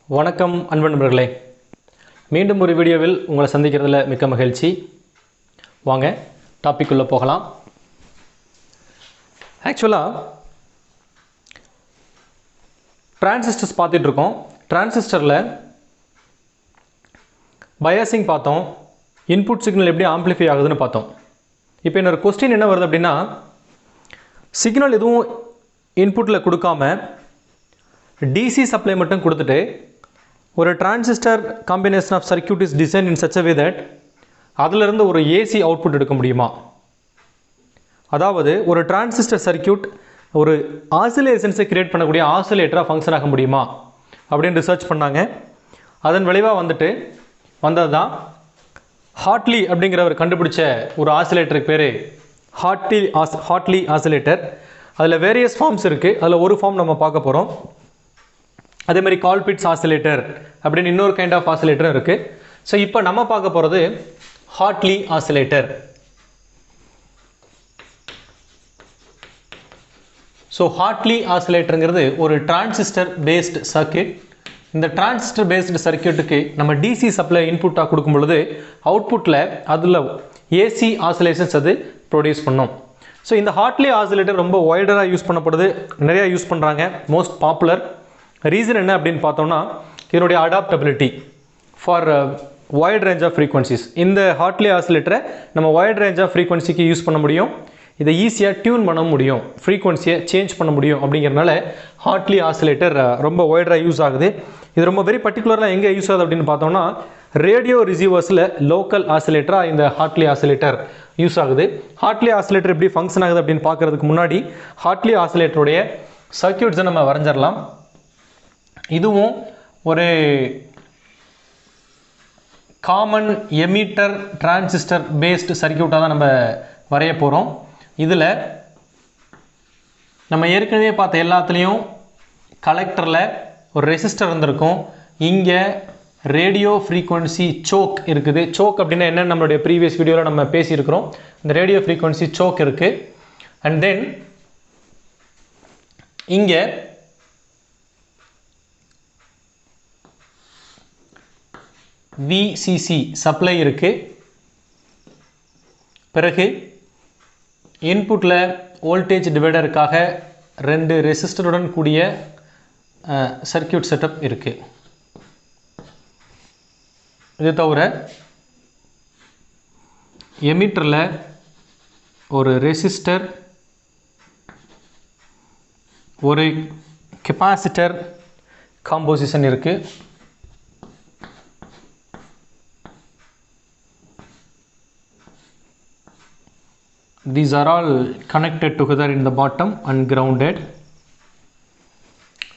வணக்கம் அன்பு நண்பர்களே, மீண்டும் ஒரு வீடியோவில் உங்களை சந்திக்கிறதுல மிக்க மகிழ்ச்சி. வாங்க டாபிக் உள்ள போகலாம். ஆக்சுவலாக டிரான்சிஸ்டர்ஸ் பார்த்துட்டு இருக்கோம். டிரான்சிஸ்டரில் பயாசிங் பார்த்தோம், இன்புட் சிக்னல் எப்படி ஆம்பிளிஃபை ஆகுதுன்னு பார்த்தோம். இப்போ என்னோட கொஸ்டின் என்ன வருது அப்படின்னா, சிக்னல் எதுவும் இன்புட்டில் கொடுக்காம டிசி சப்ளை மட்டும் கொடுத்துட்டு ஒரு transistor combination of circuit is design in such a way that அதிலிருந்து ஒரு ஏசி அவுட்புட் எடுக்க முடியுமா? அதாவது ஒரு டிரான்சிஸ்டர் சர்க்யூட் ஒரு ஆசிலேஷன்ஸை கிரியேட் பண்ணக்கூடிய ஆசிலேட்டராக ஃபங்க்ஷன் ஆக முடியுமா அப்படின்னு ரிசர்ச் பண்ணாங்க. அதன் விளைவாக வந்தது தான் ஹார்ட்லி அப்படிங்கிறவர் கண்டுபிடிச்ச ஒரு ஆசிலேட்டருக்கு பேர் ஹார்ட்லி ஆசிலேட்டர். அதில் வேரியஸ் ஃபார்ம்ஸ் இருக்குது. அதில் ஒரு ஃபார்ம் நம்ம பார்க்க போகிறோம். அதே மாதிரி கால்பிட்ஸ் ஆசிலேட்டர் அப்படின்னு இன்னொரு கைண்ட் ஆஃப் ஆசிலேட்டரும் இருக்குது. ஸோ இப்போ நம்ம பார்க்க போகிறது ஹார்ட்லி ஆசிலேட்டர். ஸோ ஹார்ட்லி ஆசிலேட்டருங்கிறது ஒரு டிரான்சிஸ்டர் பேஸ்டு சர்க்யூட். இந்த டிரான்சிஸ்டர் பேஸ்டு சர்க்யூட்டுக்கு நம்ம டிசி சப்ளை இன்புட்டாக கொடுக்கும் பொழுது அவுட்புட்டில் அதில் ஏசி ஆசிலேஷன்ஸ் அது ப்ரொடியூஸ் பண்ணும். ஸோ இந்த ஹார்ட்லி ஆசிலேட்டர் ரொம்ப வைடராக யூஸ் பண்ணப்படுது, நிறையா யூஸ் பண்ணுறாங்க. மோஸ்ட் பாப்புலர் ரீசன் என்ன அப்படின்னு பார்த்தோம்னா, இதனுடைய adaptability for wide range of frequencies. இந்த ஹார்ட்லி ஆசிலேட்டரை நம்ம வைட் ரேஞ்ச் ஆஃப் ஃப்ரீக்வன்சிக்கு யூஸ் பண்ண முடியும், இதை ஈஸியாக டியூன் பண்ண முடியும், ஃப்ரீக்வன்சியை சேஞ்ச் பண்ண முடியும். அப்படிங்கிறனால ஹார்ட்லி ஆசிலேட்டர் ரொம்ப வைடராக யூஸ் ஆகுது. இது ரொம்ப வெரி பர்டிகுலராக எங்கே யூஸ் ஆகுது அப்படின்னு பார்த்தோம்னா, ரேடியோ ரிசீவர்ஸில் லோக்கல் ஆசிலேட்டராக இந்த ஹார்ட்லி ஆசிலேட்டர் யூஸ் ஆகுது. ஹார்ட்லி ஆசிலேட்டர் எப்படி ஃபங்க்ஷன் ஆகுது அப்படின்னு பார்க்குறதுக்கு முன்னாடி ஹார்ட்லி ஆசிலேட்டருடைய சர்க்யூட்ஸை நம்ம வரைஞ்சிடலாம். இதுவும் ஒரு காமன் எமிட்டர் டிரான்சிஸ்டர் பேஸ்டு சர்க்யூட்டாக தான் நம்ம வரைய போகிறோம். இதில் நம்ம ஏற்கனவே பார்த்த எல்லாத்துலேயும் கலெக்டரில் ஒரு ரெசிஸ்டர் இருந்திருக்கும். இங்கே ரேடியோ ஃப்ரீக்வன்சி சோக் இருக்குது. சோக் அப்படின்னா என்ன, நம்மளுடைய ப்ரீவியஸ் வீடியோவில் நம்ம பேசியிருக்கிறோம். இந்த ரேடியோ ஃப்ரீக்வன்சி சோக் இருக்குது. அண்ட் தென் இங்கே விசிசி சப்ளை இருக்குது. பிறகு இன்புட்டில் வோல்டேஜ் டிவைடருக்காக 2 ரெசிஸ்டருடன் கூடிய சர்க்யூட் செட்டப் இருக்குது. இது தவிர எமிட்டரில் ஒரு ரெசிஸ்டர், ஒரு கெப்பாசிட்டர் காம்போசிஷன் இருக்குது. These are all connected together in the bottom and grounded.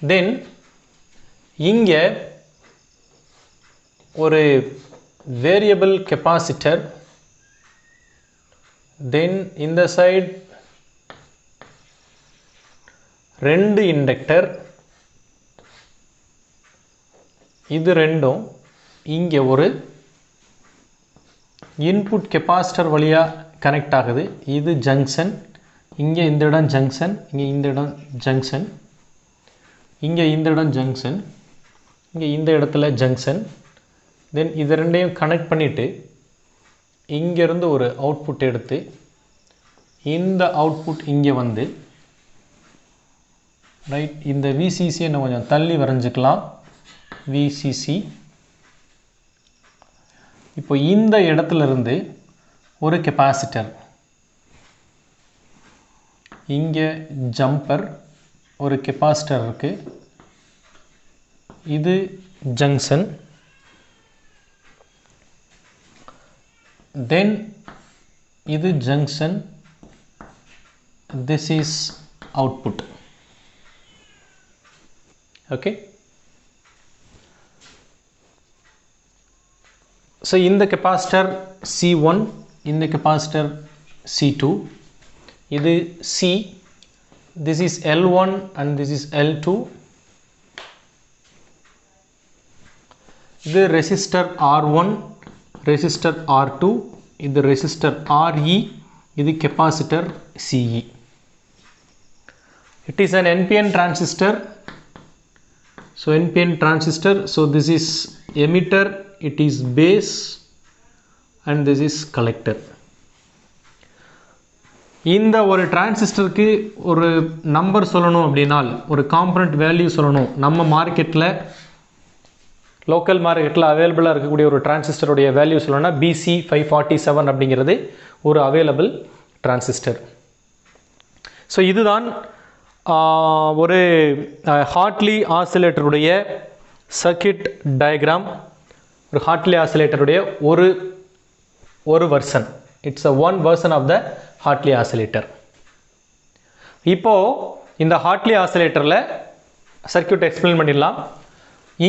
Then இங்கே ஒரு variable capacitor. Then இந்த side 2 inductor. இது ரெண்டும் இங்கே ஒரு இன்புட் கெப்பாசிட்டர் வழியாக கனெக்ட் ஆகுது. இது ஜங்ஷன், இங்கே இந்த இடம் ஜங்ஷன், இங்கே இந்த இடம் ஜங்ஷன், இங்கே இந்த இடம் ஜங்ஷன், இங்கே இந்த இடத்துல ஜங்ஷன். தென் இது ரெண்டையும் கனெக்ட் பண்ணிவிட்டு இங்கேருந்து ஒரு அவுட்புட் எடுத்து இந்த அவுட்புட் இங்கே வந்து ரைட். இந்த விசிசியை நம்ம கொஞ்சம் தள்ளி வரைஞ்சிக்கலாம். விசிசி இப்போ இந்த இடத்துல இருந்து ஒரு கெப்பாசிட்டர், இங்கே ஜம்பர், ஒரு கெப்பாசிட்டர் இருக்குது. இது ஜங்ஷன். தென் இது junction. This is output. Okay. So இந்த கெப்பாசிட்டர் C1, இந்த கெப்பாசிட்டர் C2, இது C, this is L1 and this is L2. இது ரெசிஸ்டர் R1, ரெசிஸ்டர் R2, இது ரெசிஸ்டர் RE, இது capacitor CE. It is an NPN transistor. So NPN transistor, so this is emitter, it is base and this is collector. இந்த ஒரு டிரான்சிஸ்டருக்கு ஒரு number சொல்லணும் அப்படினால் ஒரு காம்பனண்ட் வேல்யூ சொல்லணும், நம்ம மார்க்கெட்டில் லோக்கல் மார்க்கெட்டில் அவைலபிளாக இருக்கக்கூடிய ஒரு டிரான்சிஸ்டருடைய வேல்யூ சொல்லணும்னா BC547 அப்படிங்கிறது ஒரு அவைலபிள் டிரான்சிஸ்டர். ஸோ இதுதான் ஒரு ஹார்ட்லி ஆசிலேட்டருடைய சர்க்கியூட் டயக்ராம். ஒரு ஹார்ட்லி ஆசிலேட்டருடைய ஒரு version, it's one version of the Hartley oscillator. இப்போது இந்த ஹார்ட்லி ஆசிலேட்டரில் சர்க்கியூட் எக்ஸ்பிளைன் பண்ணிடலாம்.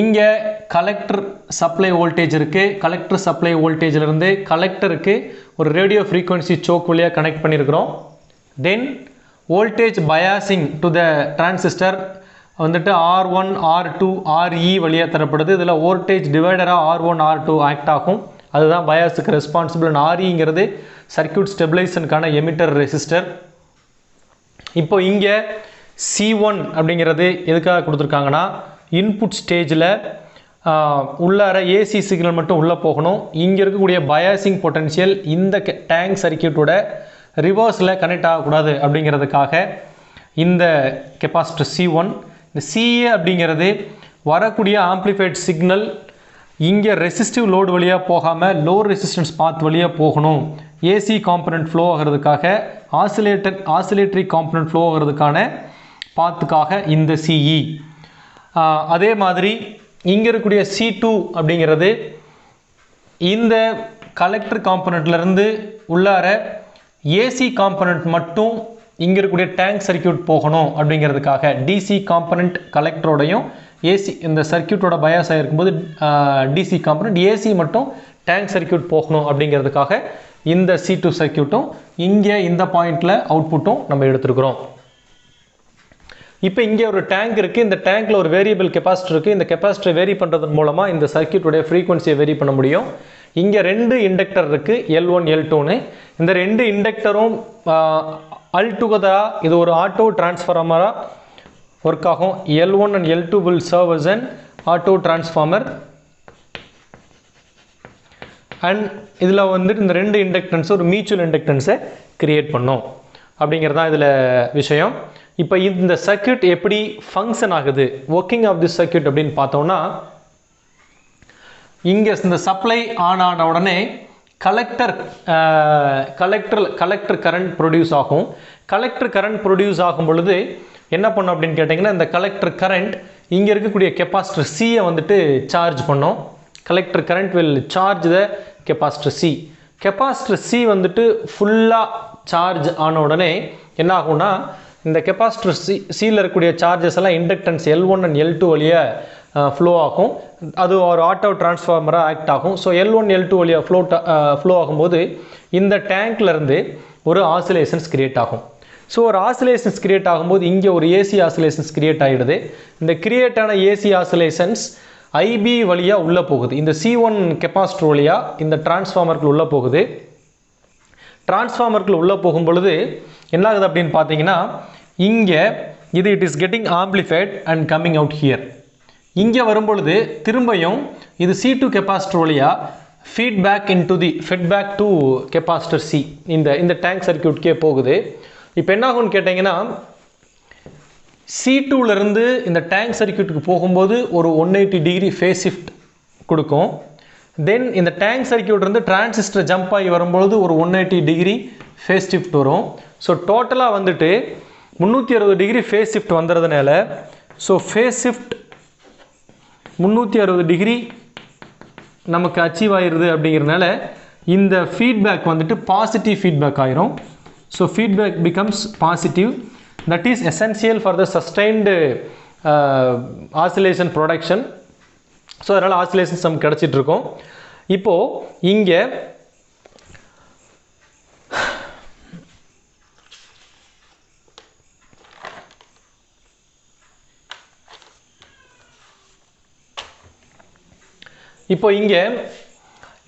இங்கே கலெக்டர் சப்ளை வோல்டேஜ் இருக்குது. கலெக்டர் சப்ளை வோல்டேஜிலிருந்து கலெக்டருக்கு ஒரு ரேடியோ ஃப்ரீக்வன்சி சோக் வழியாக கனெக்ட் பண்ணியிருக்கிறோம். Then voltage biasing to the transistor வந்துட்டு R1 R2 RE வழியாக தரப்படுது. இதில் வோல்டேஜ் டிவைடராக R1 R2 ஆக்ட் ஆகும், அதுதான் பயாஸுக்கு ரெஸ்பான்சிபிள். REங்கிறது சர்க்கியூட் ஸ்டெபிலைசனுக்கான எமிட்டர் ரெசிஸ்டர். இப்போ இங்கே C1 அப்படிங்கிறது எதுக்காக கொடுத்துருக்காங்கன்னா, இன்புட் ஸ்டேஜில் உள்ளார ஏசி சிக்னல் மட்டும் உள்ளே போகணும். இங்கே இருக்கக்கூடிய பயாசிங் பொட்டன்ஷியல் இந்த டேங்க் சர்க்கியூட்டோட ரிவர்ஸில் கனெக்ட் ஆகக்கூடாது அப்படிங்கிறதுக்காக இந்த கெப்பாசிட்டர் C1. இந்த CA அப்படிங்கிறது வரக்கூடிய ஆம்ப்ளிஃபைட் சிக்னல் இங்கே ரெசிஸ்டிவ் லோடு வழியாக போகாமல் லோ ரெசிஸ்டன்ஸ் பாத் வழியாக போகணும். ஏசி காம்பனண்ட் ஃப்ளோ ஆகிறதுக்காக ஆசிலேட்டரி காம்பனண்ட் ஃப்ளோ ஆகிறதுக்கான பாத்துக்காக இந்த CE. அதே மாதிரி இங்கே இருக்கக்கூடிய C2 அப்படிங்கிறது இந்த கலெக்டர் காம்பனண்ட்லேருந்து உள்ளார ஏசி காம்பனண்ட் மட்டும் இங்கே இருக்கக்கூடிய டேங்க் சர்க்கியூட் போகணும் அப்படிங்கிறதுக்காக டிசி காம்பனண்ட் கலெக்டரோடையும் ஏசி இந்த சர்க்கியூட்டோட பயாஸ் ஆகிருக்கும்போது டிசி காம்பனண்ட் ஏசி மட்டும் டேங்க் சர்க்கியூட் போகணும் அப்படிங்கிறதுக்காக இந்த C2 சர்க்கியூட்டும் இங்கே இந்த பாயிண்டில் அவுட்புட்டும் நம்ம எடுத்துருக்குறோம். இப்போ இங்கே ஒரு டேங்க் இருக்குது. இந்த டேங்க்கில் ஒரு வேரியபிள் கெப்பாசிட்டர் இருக்குது. இந்த கெப்பாசிட்டரை வேரி பண்ணுறதன் மூலமாக இந்த சர்க்கியூட்டோடைய ஃப்ரீக்வன்சியை வேரி பண்ண முடியும். இங்கே 2 இண்டக்டர் இருக்குது, L1 L2ன்னு. இந்த 2 இண்டக்டரும் அல்டுகெதராக இது ஒரு ஆட்டோ டிரான்ஸ்ஃபார்மராக ஒர்க் ஆகும். L1 and L2 will serve as an auto transformer. And இதில் வந்துட்டு இந்த 2 இண்டக்டன்ஸை ஒரு மியூச்சுவல் இண்டக்டன்ஸை கிரியேட் பண்ணோம் அப்படிங்கிறது தான் இதில் விஷயம். இப்போ இந்த சர்க்கியூட் எப்படி ஃபங்க்ஷன் ஆகுது, ஒர்க்கிங் ஆஃப் தி சர்க்கியூட் அப்படின்னு பார்த்தோம்னா, இங்கே இந்த சப்ளை ஆன் ஆன உடனே கலெக்டர் கரண்ட் ப்ரொடியூஸ் ஆகும். கலெக்டர் கரண்ட் ப்ரொடியூஸ் ஆகும் பொழுது என்ன பண்ணும் அப்படின்னு கேட்டிங்கன்னா, இந்த கலெக்டர் கரண்ட் இங்கே இருக்கக்கூடிய கெப்பாசிட்டர் சியை வந்துட்டு சார்ஜ் பண்ணோம். Collector current will charge the capacitor C. Capacitor C வந்துட்டு ஃபுல்லாக சார்ஜ் ஆன உடனே என்ன ஆகும்னா, இந்த கெப்பாசிட்டர் சியில் இருக்கக்கூடிய சார்ஜஸ் எல்லாம் இண்டக்டன்ஸ் L1 and L2 வழியாக ஃப்ளோ ஆகும். அது ஒரு ஆட்டோ டிரான்ஸ்ஃபார்மராக ஆக்ட் ஆகும். ஸோ L1 L2 வழியாக ஃப்ளோ ஆகும்போது இந்த டேங்க்லேருந்து ஒரு ஆசிலேஷன்ஸ் கிரியேட் ஆகும். ஸோ ஒரு ஆசிலேஷன்ஸ் கிரியேட் ஆகும்போது இங்கே ஒரு ஏசி ஆசிலேஷன்ஸ் கிரியேட் ஆகிடுது. இந்த கிரியேட் ஆன ஏசி ஆசிலேஷன்ஸ் ஐபி வழியாக உள்ளே போகுது. இந்த C1 கெப்பாசிட்டர் வழியாக இந்த டிரான்ஸ்ஃபார்மருக்கு உள்ளே போகுது. டிரான்ஸ்ஃபார்மருக்கு உள்ளே போகும் பொழுது என்ன ஆகுது அப்படின்னு பார்த்தீங்கன்னா, இங்கே இது it is getting amplified and coming out here. இங்கே வரும்பொழுது திரும்பியும் இது C2 கெப்பாசிட்டர் வழியாக ஃபீட்பேக் டு கெப்பாசிட்டர் C இந்த டேங்க் சர்க்கியூட்கே போகுது. இப்போ என்ன ஆகும்னு கேட்டிங்கன்னா, C2லேருந்து இந்த டேங்க் சர்க்கியூட்டுக்கு போகும்போது ஒரு 180 டிகிரி ஃபேஸ் ஷிஃப்ட் கொடுக்கும். தென் இந்த டேங்க் சர்க்கியூட்லேருந்து டிரான்சிஸ்டர் ஜம்ப் ஆகி வரும்பொழுது ஒரு 180 டிகிரி ஃபேஸ் ஷிஃப்ட் வரும். ஸோ டோட்டலாக வந்துட்டு 360 டிகிரி ஃபேஸ் ஷிஃப்ட் வந்துடுறதுனால, ஸோ ஃபேஸ் ஷிஃப்ட் 360 டிகிரி நமக்கு அச்சீவ் ஆகிடுது அப்படிங்கிறதுனால இந்த ஃபீட்பேக் வந்துட்டு பாசிட்டிவ் ஃபீட்பேக் ஆயிரும். So feedback becomes positive. That is essential for the sustained oscillation production. So அதனால் ஆசிலேஷன்ஸ் நமக்கு கிடச்சிட்ருக்கோம். இப்போது இங்கே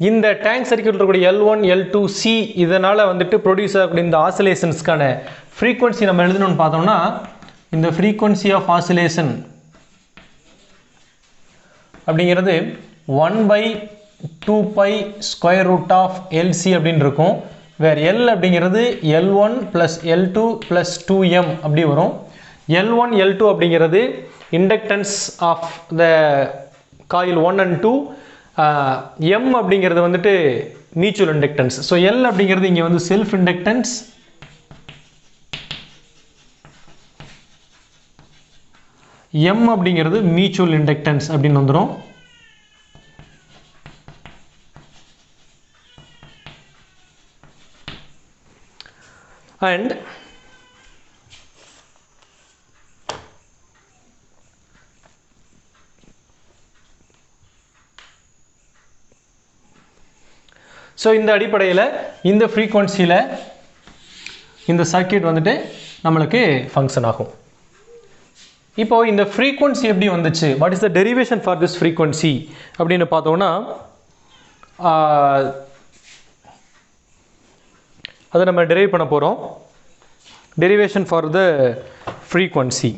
இந்த டேங்க் சர்க்கியூட் இருக்கக்கூடிய L1 L2 C இதனால் வந்துட்டு ப்ரொடியூஸ் ஆகக்கூடிய இந்த ஆசிலேஷன்ஸ்க்கான ஃப்ரீக்வன்சி நம்ம எழுதணும்னு பார்த்தோம்னா, இந்த ஃப்ரீக்வன்சி ஆஃப் ஆசிலேஷன் அப்படிங்கிறது 1/2 pi square root of LC அப்படின்னு இருக்கும். வேர் L அப்படிங்கிறது L1 plus L2 plus 2M அப்படி வரும். L1 L2 அப்படிங்கிறது inductance of the coil 1 and 2. M அப்படிங்கிறது வந்துட்டு mutual inductance. ஸோ L அப்படிங்கிறது இங்கே வந்து self inductance. M அப்படிங்கிறது mutual inductance அப்படின்னு வந்துடும். And ஸோ இந்த அடிப்படையில் இந்த ஃப்ரீக்வன்சியில் இந்த சர்க்கியூட் வந்துட்டு நம்மளுக்கு ஃபங்க்ஷன் ஆகும். இப்போ இந்த ஃப்ரீக்வன்சி எப்படி வந்துச்சு, what is the derivation for this frequency அப்படின்னு பார்த்தோம்னா அதை நம்ம டெரைவ் பண்ண போகிறோம். Derivation for the frequency.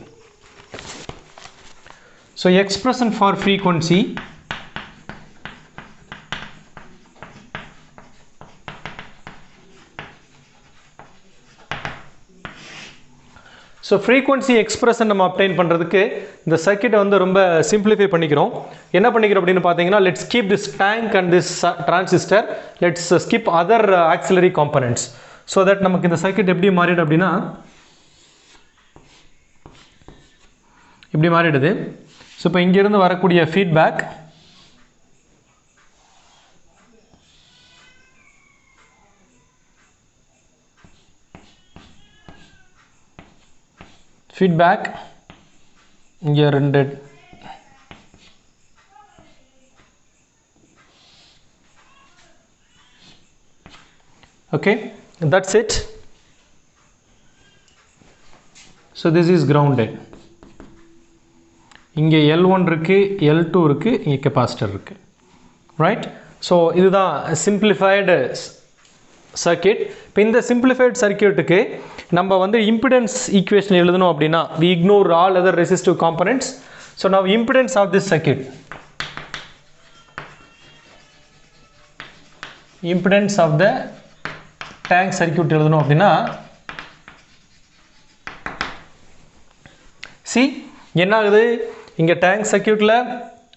So expression for frequency so frequency expression நம்ம அப்டைன் பண்ணுறதுக்கு இந்த சர்க்கியூட்டை வந்து ரொம்ப சிம்பிளிஃபை பண்ணிக்கிறோம். என்ன பண்ணிக்கிறோம் அப்படின்னு பார்த்தீங்கன்னா, let's keep this tank and this transistor, let's skip other auxiliary components. So that நமக்கு இந்த சர்க்கியூட் எப்படி மாறிடும் அப்படின்னா இப்படி மாறிடுது. ஸோ இப்போ இங்கிருந்து வரக்கூடிய ஃபீட்பேக் இங்கே 2 okay, that's it. So this is grounded. இங்கே L1 இருக்கு, L2 இருக்கு, இங்கே கெப்பாசிட்டர் இருக்கு, ரைட். ஸோ இதுதான் சிம்பிளிஃபைடு சர்க்கியூட். இப்போ இந்த சிம்பிளிஃபைடு சர்க்கியூட்டுக்கு நம்ம வந்து இம்பிடன்ஸ் ஈக்குவேஷன் எழுதணும் அப்படின்னா we ignore all other resistive components. So now impedance of this circuit, impedance of the tank circuit எழுதணும் அப்படின்னா see என்ன ஆகுது, இங்கே டேங்க் சர்க்கியூட்டில்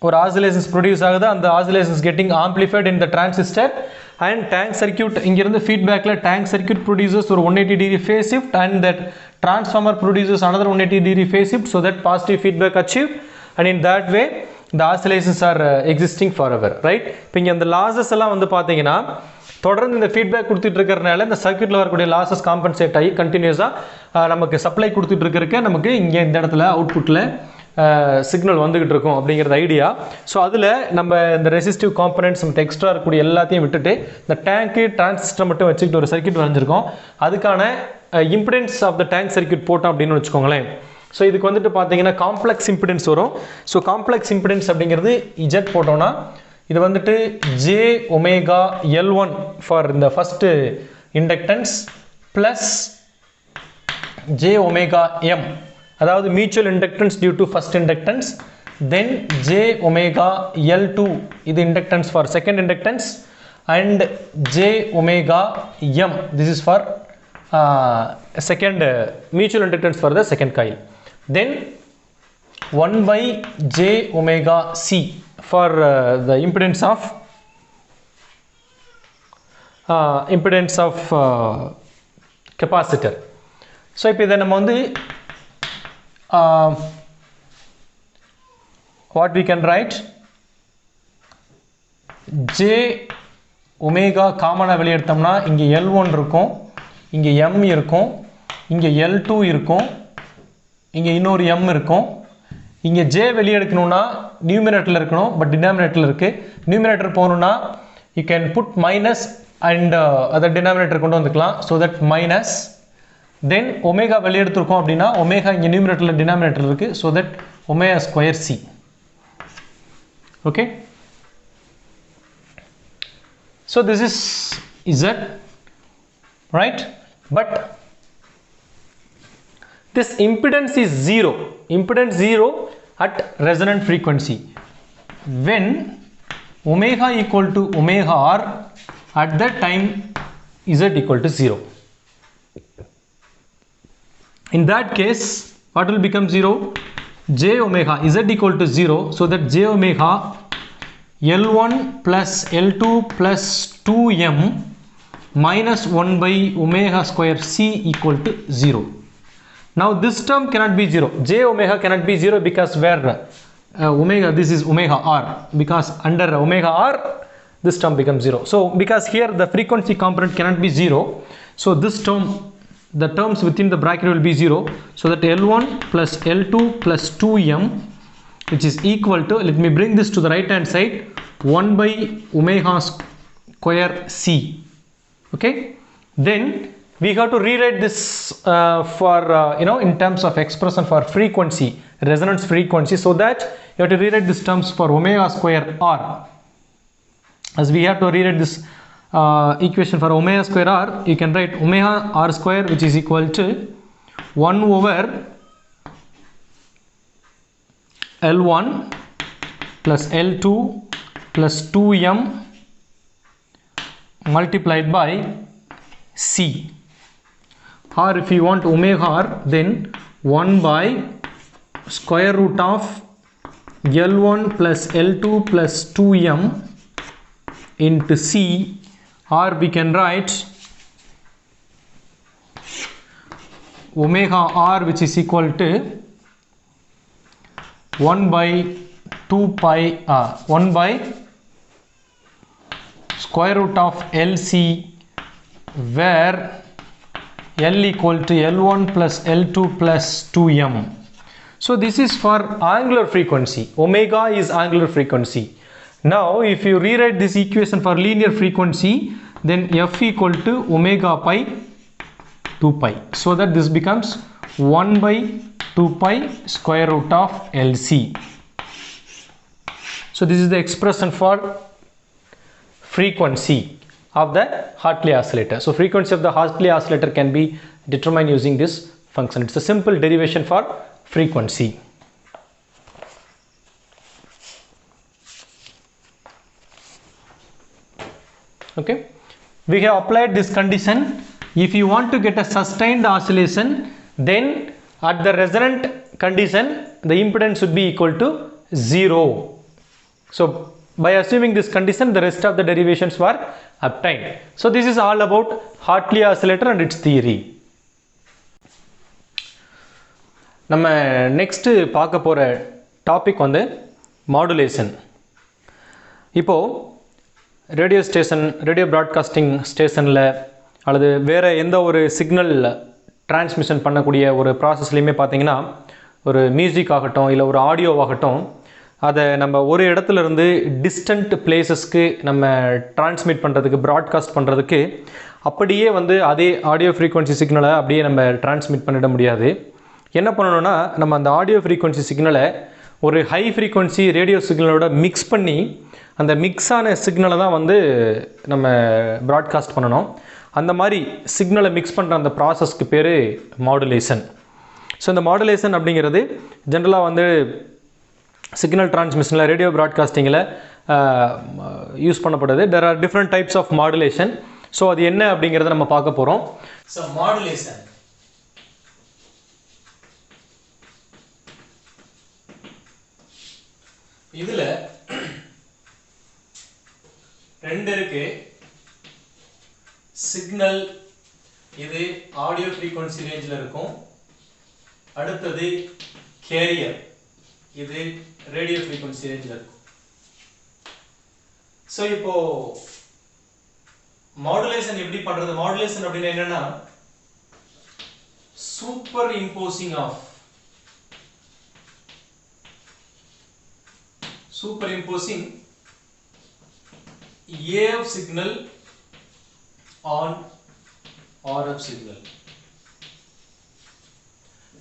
ஒரு ஆசிலேஷன்ஸ் ப்ரொடியூஸ் ஆகுது. அந்த oscillations getting amplified in the transistor. And tank circuit இங்கிருந்து ஃபீட்பேக்கில் டேங்க் சர்க்கியூட் ப்ரொடியூசர்ஸ் ஒரு 180 degree phase shift and that transformer producers another 180 degree phase shift. So that positive feedback achieve and in that way the oscillations are existing forever, right. இப்போ இங்கே அந்த losses எல்லாம் வந்து பார்த்தீங்கன்னா தொடர்ந்து இந்த ஃபீட்பேக் கொடுத்துட்டு இருக்கிறனால இந்த சர்க்கியூட்டில் வரக்கூடிய லாஸஸ் காம்பன்சேட் ஆகி கண்டினியூஸாக நமக்கு சப்ளை கொடுத்துட்டு இருக்கிறக்க நமக்கு இங்கே இந்த இடத்துல அவுட்புட்டில் சிக்னல் வந்துகிட்டு இருக்கும் அப்படிங்கிறது ஐடியா. ஸோ அதில் நம்ம இந்த ரெசிஸ்டிவ் காம்பனன்ட்ஸ் நம்ம எக்ஸ்ட்ரா இருக்கக்கூடிய எல்லாத்தையும் விட்டுட்டு இந்த டேங்க்கு டிரான்சிஸ்டர் மட்டும் வச்சுக்கிட்டு ஒரு சர்க்கியூட் வரைஞ்சிருக்கோம். அதுக்கான impedance of the tank circuit போட்டோம் அப்படின்னு வச்சுக்கோங்களேன். ஸோ இதுக்கு வந்துட்டு பார்த்தீங்கன்னா காம்ப்ளெக்ஸ் இம்பிடன்ஸ் வரும். ஸோ காம்ப்ளெக்ஸ் இம்பிடன்ஸ் அப்படிங்கிறது இஜெட் போட்டோம்னா இது வந்துட்டு ஜே ஒமேகா L1 ஃபார் இந்த first inductance plus j omega M, அதாவது mutual inductance due to first inductance, then j omega L2 இது inductance for second inductance and j omega M this is for second mutual inductance for the second coil, then 1 by j omega c for the impedance of capacitor. So இப்போ இதை நம்ம வந்து what we can write, j omega காமனாக வெளியெடுத்தோம்னா இங்கே L1 இருக்கும், இங்கே M இருக்கும், இங்கே L2 இருக்கும், இங்கே இன்னொரு M இருக்கும். இங்கே J வெளியே எடுக்கணும்னா நியூமினேட்டரில் இருக்கணும், பட் டினாமினேட்டரில் இருக்குது. நியூமினேட்டர் போகணுன்னா you can put minus and அதை டினாமினேட்டர் கொண்டு வந்துக்கலாம். So that minus, then omega வெளியே எடுத்துருக்கோம் அப்படின்னா ஒமேகா இங்கே நியூமினேட்டரில் டினாமினேட்டர் இருக்குது. So that omega square C. Okay, so this is Z, right? But this impedance is zero at resonant frequency. when omega equal to omega r at that time z equal to 0. In that case, what will become 0? J omega z equal to 0, so that j omega L1 plus L2 plus 2m minus 1 by omega square c equal to 0. Now this term cannot be 0. J omega cannot be 0 because where omega, this is omega r, because under omega r this term becomes 0. So because here the frequency component cannot be 0, so this term, the terms within the bracket will be 0, so that L1 plus L2 plus 2m, which is equal to, let me bring this to the right hand side, 1 by omega square c. Okay, then we have to rewrite this for in terms of expression for frequency, resonance frequency, so that you have to rewrite these terms for omega square r, as we have to rewrite this equation for omega square r. You can write omega r square, which is equal to 1 over L1 plus L2 plus 2m multiplied by c, or if you want omega r, then 1 by square root of L1 plus L2 plus 2m into c, or we can write omega r, which is equal to 1 by 2 pi 1 by square root of LC, where L equal to L1 plus L2 plus 2m. So this is for angular frequency. Omega is angular frequency. Now if you rewrite this equation for linear frequency, then f equal to omega pi 2 pi, so that this becomes 1 by 2 pi square root of LC. So this is the expression for frequency of the Hartley oscillator. So frequency of the Hartley oscillator can be determined using this function. It's a simple derivation for frequency. Okay, we have applied this condition. If you want to get a sustained oscillation, then at the resonant condition the impedance should be equal to 0. So by assuming this condition, the rest of the derivations were obtained. So this is all about Hartley oscillator and its theory. நம்ம next பார்க்க போற topic வந்து modulation. இப்போ radio station, radio broadcasting ஸ்டேஷனில் அல்லது வேறு எந்த ஒரு சிக்னல் டிரான்ஸ்மிஷன் பண்ணக்கூடிய ஒரு ப்ராசஸ்லையுமே பார்த்தீங்கன்னா, ஒரு மியூசிக் ஆகட்டும் இல்லை ஒரு ஆடியோவாகட்டும், அதை நம்ம ஒரு இடத்துல இருந்து டிஸ்டன்ட் பிளேசஸ்க்கு நம்ம டிரான்ஸ்மிட் பண்ணுறதுக்கு, ப்ராட்காஸ்ட் பண்ணுறதுக்கு அப்படியே வந்து அதே ஆடியோ ஃப்ரீக்வன்சி சிக்னலை அப்படியே நம்ம டிரான்ஸ்மிட் பண்ணிட முடியாது. என்ன பண்ணணும்னா, நம்ம அந்த ஆடியோ ஃப்ரீக்வன்சி சிக்னலை ஒரு ஹை ஃப்ரீக்வன்சி ரேடியோ சிக்னலோட மிக்ஸ் பண்ணி அந்த மிக்ஸான சிக்னலை தான் வந்து நம்ம ப்ராட்காஸ்ட் பண்ணணும். அந்த மாதிரி சிக்னலை மிக்ஸ் பண்ணுற அந்த ப்ராசஸ்க்கு பேர் மாடுலேஷன். ஸோ இந்த மாடுலேஷன் அப்படிங்கிறது ஜென்ரலாக வந்து சிக்னல் டிரான்ஸ்மிஷனில், ரேடியோ ப்ராட்காஸ்டிங்கில் யூஸ் பண்ணப்படுது. There are different types of modulation. So அது என்ன அப்படிங்கிறத நம்ம பார்க்க போகிறோம். ஸோ மாடுலேஷன் இதில் ரெண்டு இருக்கு. சிக்னல் இது ஆடியோ ஃப்ரீக்வன்சி ரேஞ்சில் இருக்கும். அடுத்தது கேரியர், இது ரேடியோ ஃப்ரீக்வன்சி ரேஞ்சில் இருக்கும். ஸோ இப்போ மாடுலேஷன் எப்படி பண்றது? மாடுலேஷன் அப்படின்னா என்னன்னா, superimposing of AF signal on RF signal.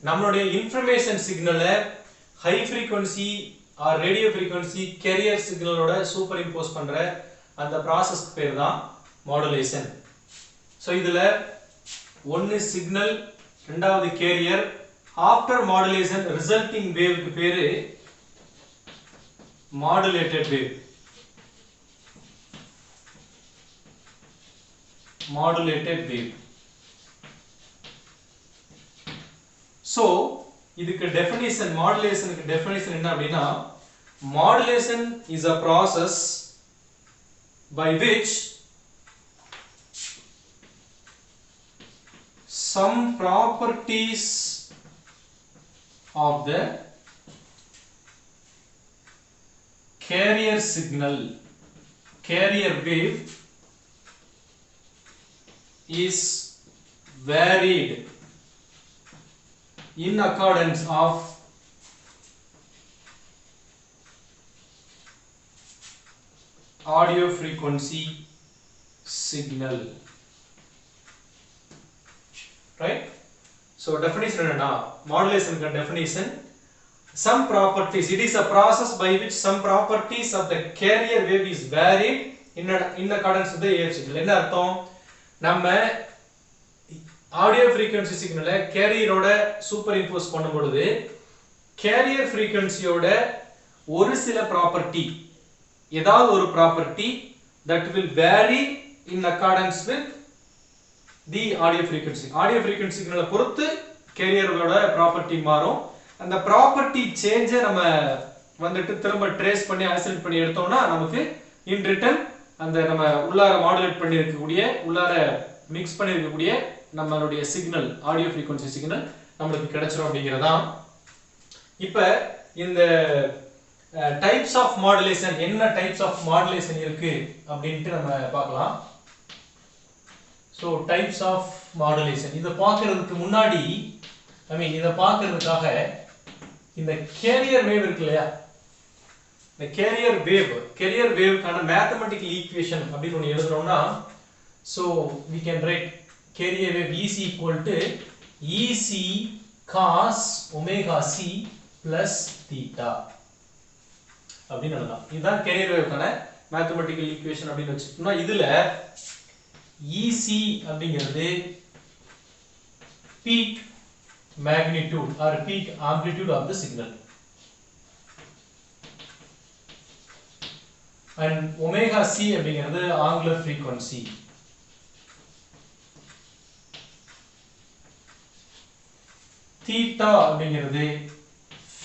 நம்மளுடைய இன்ஃபர்மேஷன் சிக்னலை high frequency or radio frequency carrier சிக்னலோட சூப்பர் இம்போஸ் பண்ற அந்த ப்ராசஸ்க்கு பேர் தான் மாடுலேஷன். ஸோ இதுல ஒன்னு சிக்னல், ரெண்டாவது கேரியர். ஆஃப்டர் மாடுலேஷன் ரிசல்ட்டிங் வேவ்க்கு பேரு modulated wave. Modulated wave. So இதுக்கு definition, modulation க்கு definition என்ன அப்படினா, modulation is a process by which some properties of the carrier signal, carrier wave is varied in accordance of audio frequency signal. Right? So definition enna, modulation ka definition, some properties, it is a process by which some properties of the carrier wave is varied in accordance with the AF signal. என்ன அர்த்தம்? நம்ம audio frequency signal கேரியரோட superimpose பண்ணும் பொழுது carrier frequencyயோட ஒரு சில property, ஏதாவது ஒரு property that will vary in accordance with the audio frequency. Audio frequency signal பொறுத்து கேரியரோட ப்ராப்பர்ட்டி மாறும். அந்த ப்ராப்பர்ட்டி சேஞ்சை நம்ம வந்துட்டு திரும்ப ட்ரேஸ் பண்ணி ஐசோலேட் பண்ணி எடுத்தோம்னா நமக்கு இன் ரிட்டர்ன் அந்த நம்ம உள்ளார மாடுலேட் பண்ணி இருக்கக்கூடிய, உள்ளார மிக்ஸ் பண்ணி இருக்கக்கூடிய நம்மளுடைய சிக்னல், ஆடியோ frequency சிக்னல் நமக்கு கிடைச்சிரும் அப்படிங்கறதா. இப்போ இந்த டைப்ஸ் ஆஃப் மாடுலேஷன், என்ன டைப்ஸ் ஆஃப் மாடுலேஷன் இருக்கு அப்படின்ட்டு நம்ம பார்க்கலாம். ஸோ டைப்ஸ் ஆஃப் மாடுலேஷன் இதை பார்க்கறதுக்கு முன்னாடி, இதை பார்க்கறதுக்காக இந்த கேரியர் வேவ் இருக்கு இல்லையா, இந்த கேரியர் வேவ்க்கான மேத்தமெட்டிக்கல் ஈக்குவேஷன் அப்படின்னு ஒன்று எழுதுறோம்னா, so we can write carrier wave is equal to EC cos omega c plus theta அப்படின்னு எழுதலாம். இதுதான் கேரியர் வேவ்க்கான மேத்தமெட்டிக்கல் ஈக்குவேஷன் அப்படின்னு வச்சுக்கோம்னா, இதுல EC அப்படிங்கிறது peak magnitude or peak amplitude of the signal, and omega c அப்படிங்கிறது angular frequency. theta அப்படிங்கிறது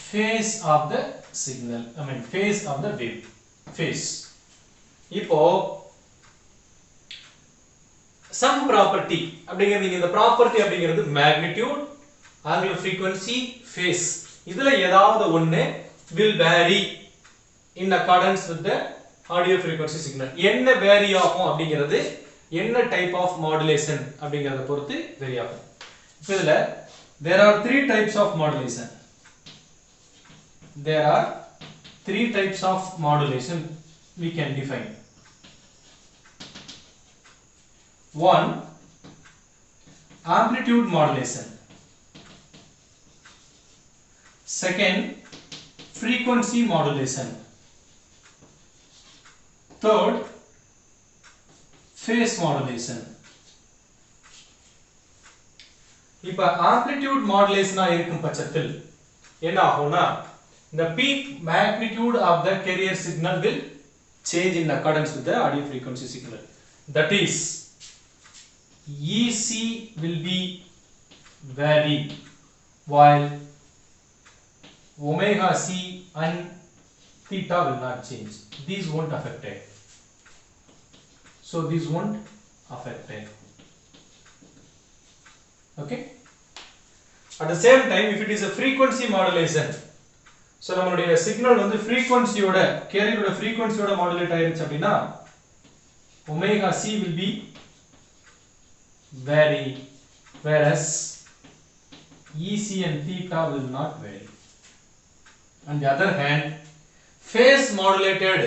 phase of the signal, phase of the wave, phase. இப்போ some property அப்படிங்கிறது, இந்த ப்ராப்பர்ட்டி அப்படிங்கிறது magnitude, angular frequency, phase, இதுல ஏதாவது ஒண்ணு will vary in accordance with the audio frequency signal. என்ன vary ஆகும் அப்படிங்கிறது என்ன type of modulation அப்படிங்கறத பொறுத்து vary ஆகும். இப்போ இதுல there are three types of modulation. There are three types of modulation we can define. One, amplitude modulation. Second, frequency modulation. Third, phase modulation. இப்ப amplitude modulation இருக்கும் பட்சத்தில் என்ன ஆகும்னா, the peak magnitude of the carrier signal will change in accordance with the audio frequency signal. That is, EC will be varied while omega c and theta will not change. These won't affect it. So these won't affect it. Okay. At the same time, if it is a frequency modulation, so நம்மளுடைய signal வந்து frequency-யோட, கேரியரோட frequency-யோட modulate ஆயிருச்சு அப்படின்னா omega c will be vary, whereas EC and theta will not vary. On the other hand, phase modulated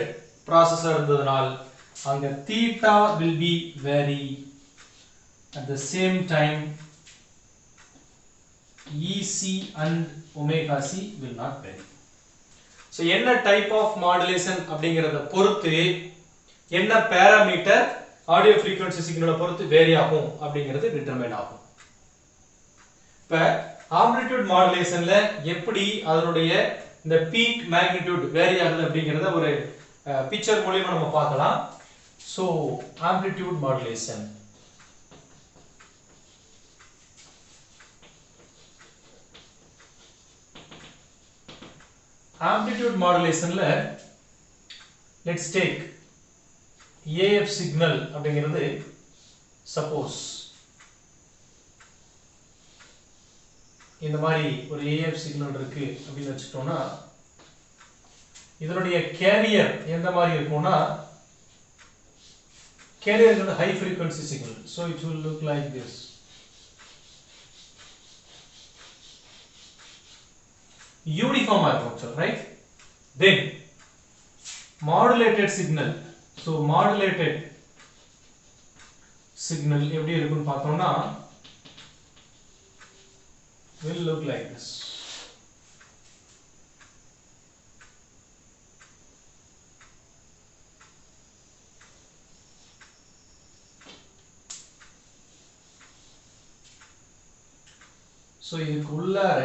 processor இருந்ததனால் அங்க theta will be vary, at the same time EC and omega c will not vary. So என்ன type of modulation அப்படிங்கறத பொறுத்து என்ன parameter audio frequency சிக்னலை பொறுத்து vary ஆகும் அப்படிங்கிறது determine ஆகும். இப்ப ஆம்ப்ளிட்யூட் மாடுலேஷன்ல எப்படி அதனுடைய இந்த பீக் மேக்னிடியூட் வேரி ஆகுது அப்படிங்கறத ஒரு பிக்சர் மூலமா நம்ம பார்க்கலாம். So amplitude modulation. ஆம்ப்ளிட்யூட் மாடுலேஷன்ல let's take AF signal அப்படிங்கிறது suppose இந்த மாதிரி ஒரு AF சிக்னல் இருக்கு அப்படின்னு வச்சுட்டோம்னா இதனுடைய கேரியர் எந்த மாதிரி இருக்கும்னா carrier is a high frequency signal, so it will look like this. Uniform இருக்கும், right? Then modulated signal. So modulated signal எப்படி இருக்கும்னு பார்த்தோம்னா will look like this. So இதுக்கு உள்ளார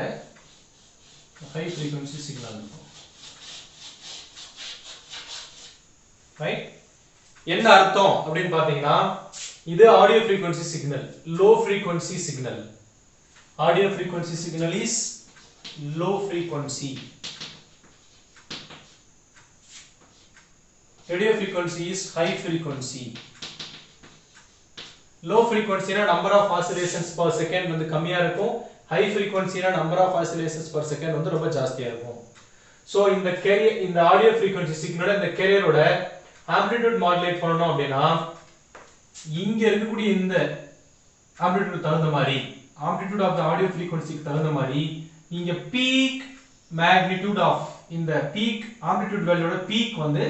high frequency signal இருக்கும், right? என்ன அர்த்தம் அப்படினு பாத்தீங்கன்னா இது audio frequency signal, low frequency signal. Audio frequency signal is low frequency. Radio frequency is high frequency. Low frequency na number of oscillations per second வந்து கம்மியா இருக்கும், high frequency na number of oscillations per second வந்து ரொம்ப ஜாஸ்தியா இருக்கும். So இந்த carrier, இந்த audio frequency signal இந்த கேரியரோட amplitude modulate பண்ணனும் அப்படினா இங்க இருக்கக்கூடிய இந்த amplitude தகுந்த மாதிரி amplitude of the audio frequency க்கு தகுந்த மாதிரி இங்க peak magnitude of இந்த peak amplitude value ஓட peak வந்து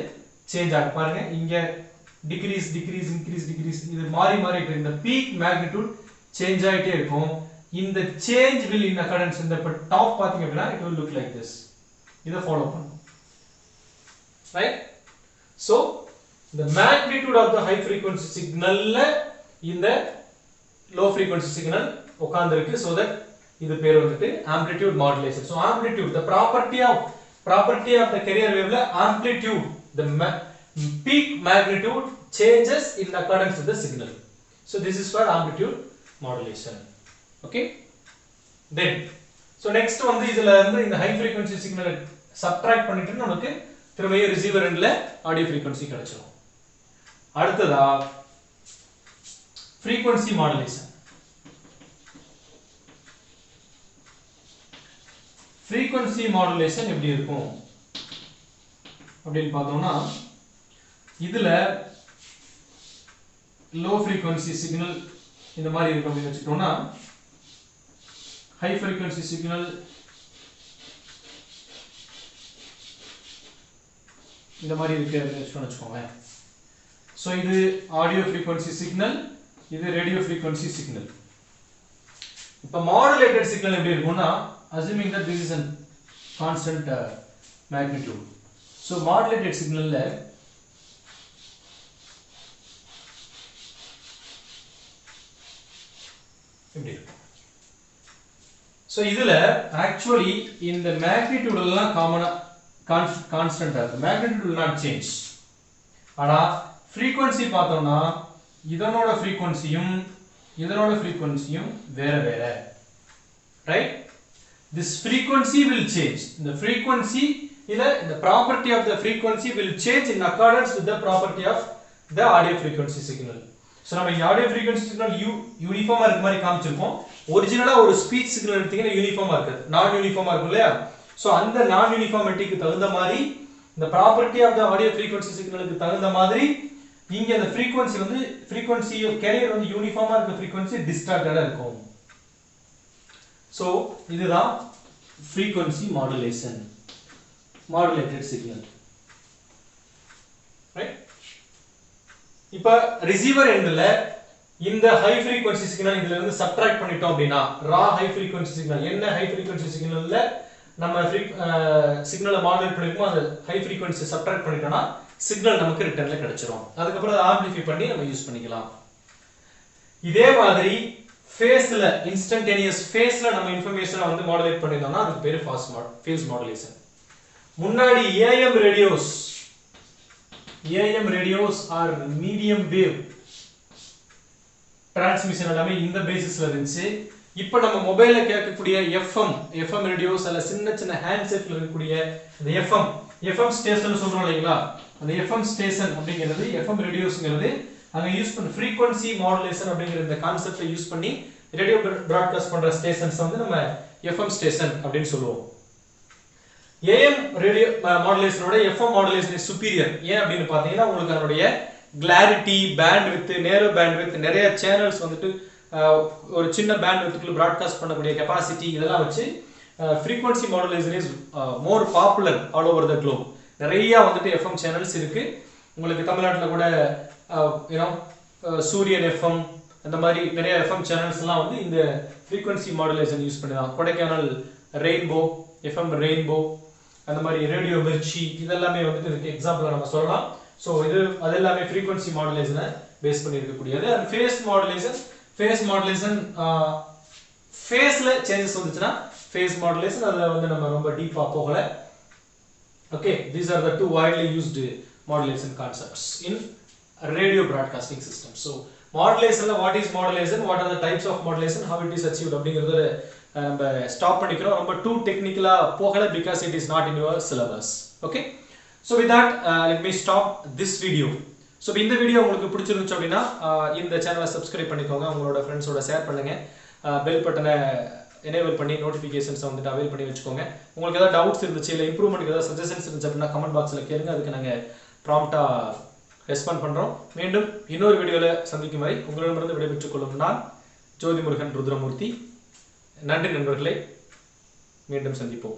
change ஆகும். பாருங்க இங்க decrease decrease increase decrease இது மாறி மாறி இந்த peak magnitude change ஆயிட்டே இருக்கும். இந்த change will in accordance இந்த top பாத்தீங்க அப்படினா it will look like this. இத ஃபாலோ பண்ணுங்க, right? So the magnitude of the high frequency signal இந்த low frequency signal உட்கார்ந்திருக்கு, so that இது பேர் வந்துட்டு amplitude modulation. So amplitude, the property of the carrier wave la amplitude, the peak magnitude changes in accordance with the signal. So this is for amplitude modulation. Okay, then so next வந்து இதுல இருந்து இந்த high frequency signal subtract பண்ணிட்டு நமக்கு திரும்ப receiver endல audio frequency கிடைச்சிரும். அடுத்ததா frequency modulation. frequency modulation எப்படி இருக்கும் அப்படினு பார்த்தோம்னா இதுல low frequency signal இந்த மாதிரி இருக்கும் அப்படினு வெச்சிட்டோம்னா high frequency signal இந்த மாதிரி இருக்கு அப்படினு வெச்சுக்கோங்க. So இது audio frequency signal, இது radio frequency signal. இப்ப modulated signal எப்படி இருக்கும்னா assuming that this is a constant magnitude. So modulated signal la எப்படி இருக்கும்? So இதுல actually இந்த magnitude எல்லாம் காமனா கான்ஸ்டன்ட்டா இருக்கு, magnitude will not change. ஆனா frequency பார்த்தோம்னா இதனோட frequencyயும் இதனோட frequencyயும் வேற வேற, right? This frequency will change. The frequency the property of the frequency will change in accordance with the property of the audio frequency signal. So நம்ம audio frequency signal யூனிஃபார்மா இருக்க மாதிரி காமிச்சிருக்கோம். ஒரிஜினலா ஒரு ஸ்பீச் சிக்னல் எடுத்தீங்கன்னா யூனிஃபார்மா இருக்காது, நான் யூனிஃபார்மா இருக்கும் இல்லையா? சோ அந்த நான் யூனிஃபார்மிட்டிக்கு தகுந்த மாதிரி இந்த property of the audio frequency signalக்கு தகுந்த மாதிரி இங்க அந்த frequency வந்து frequency carrier வந்து யூனிஃபார்மா இருக்க frequency distorted இருக்கும். So இதுதான் frequency modulation, modulated signal, right? இப்ப receiver endல இந்த high frequency signal இதுல இருந்து subtract பண்ணிட்டோம் அப்படினா raw high frequency signal என்ன high frequency signalல நம்ம சிக்னலை மாடுலேட் பண்ணிருக்கோம், அந்த high frequency subtract பண்ணிட்டோம்னா சிக்னல் நமக்கு ரிட்டர்ன்ல கிடைச்சிரும். அதுக்கு அப்புறம் அதை ஆம்ப்ளிஃபை பண்ணி நம்ம யூஸ் பண்ணிக்கலாம். இதே மாதிரி ஃபேஸ்ல இன்ஸ்டன்டேனியஸ் ஃபேஸ்ல நம்ம இன்ஃபர்மேஷனை வந்து மாடுலேட் பண்ணிருந்தோம்னா அதுக்கு பேரு ஃபேஸ் மாடுலேஷன். முன்னாடி AM radios R medium wave transmission எல்லாமே இந்த பேசிஸ்ல இருந்துச்சு. இப்போ நம்ம மொபைல்ல கேட்கக்கூடிய FM ரேடியோஸ் அல்ல சின்ன சின்ன ஹேண்ட்செட்ல இருக்கக்கூடிய இந்த FM ஸ்டேஷன் சொல்றோம் இல்லைங்களா, அந்த FM ஸ்டேஷன் அப்படிங்கிறது FM ரேடியோஸ்ங்கிறது அங்க யூஸ் பண்ண ஃப்ரீக்வன்சி மாடுலேஷன் அப்படிங்கிற இந்த கான்செப்டை யூஸ் பண்ணி ரேடியோ பிராட்காஸ்ட் பண்ற ஸ்டேஷன்ஸ் வந்து நம்ம FM ஸ்டேஷன் அப்படின்னு சொல்லுவோம். AM ரேடியோ மாடுலேஷனோட FM மாடுலேஷன் இஸ் சுப்பீரியர். ஏன் அப்படின்னு பாத்தீங்கன்னா உங்களுக்கு அதனுடைய கிளாரிட்டி, பேண்ட்வித், நேரோ பேண்ட்வித், நிறைய சேனல்ஸ் வந்துட்டு ஒரு சின்ன பேண்ட்வித்துக்குள்ள பிராட்காஸ்ட் பண்ணக்கூடிய கெபாசிட்டி இதெல்லாம் வச்சு frequency modulation is more popular all over the globe. நிறைய வந்துட்டு FM சேனல்ஸ் இருக்கு. உங்களுக்கு தமிழ்நாட்டில் கூட சூரியன் FM அந்த மாதிரி நிறைய FM சேனல்ஸ் எல்லாம் வந்து இந்த ஃப்ரீக்வன்சி மாடுலேஷன் யூஸ் பண்ணிதான். கொடைக்கானல் ரெயின்போ, FM ரெயின்போ, அந்த மாதிரி ரேடியோ மிர்ச்சி இதெல்லாமே வந்துட்டு இதுக்கு எக்ஸாம்பிள் நம்ம சொல்லலாம். ஸோ இது அது எல்லாமே ஃப்ரீக்வன்சி மாடுலேஷனை பேஸ் பண்ணி இருக்கக்கூடியது. அண்ட் ஃபேஸ் மாடுலேஷன் ஃபேஸ்ல சேஞ்சஸ் வந்துச்சுன்னா ஃபேஸ் மாடுலேஷன் அதில் வந்து நம்ம ரொம்ப டீப்பா போகல. Okay, these are the two widely used modulation concepts in radio broadcasting system. So மாடுலேஷன்ல what is modulation, what are the types of modulation, how it is achieved அப்படிங்கிறது நம்ம ஸ்டாப் பண்ணிக்கிறோம். ரொம்ப டூ டெக்னிக்கலா போகல because it is not in your syllabus. Okay, so with that let me stop this video. so இந்த video உங்களுக்கு பிடிச்சிருந்துச்சு அப்படின்னா இந்த சேனலை சப்ஸ்கிரைப் பண்ணிக்கோங்க, உங்களோட ஃப்ரெண்ட்ஸோட ஷேர் பண்ணுங்க, பெல் பட்டனை எனேபிள் பண்ணி நோட்டிஃபிகேஷன்ஸ் வந்துட்டு அவைல் பண்ணி வச்சுக்கோங்க. உங்களுக்கு ஏதாவது டவுட்ஸ் இருந்துச்சு இல்லை இம்ப்ரூவ்மெண்ட் ஏதாவது சஜஷன்ஸ் இருந்துச்சு அப்படின்னா கமெண்ட் பாக்ஸில் கேளுங்க, அதுக்கு நாங்கள் ப்ராம்ப்டாக ரெஸ்பாண்ட் பண்ணுறோம். மீண்டும் இன்னொரு வீடியோவில் சந்திக்கும் வரை உங்களிடமிருந்து விடைபெற்றுக் கொள்ளும் நான் ஜோதிமுருகன் ருத்ரமூர்த்தி. நன்றி நண்பர்களே, மீண்டும் சந்திப்போம்.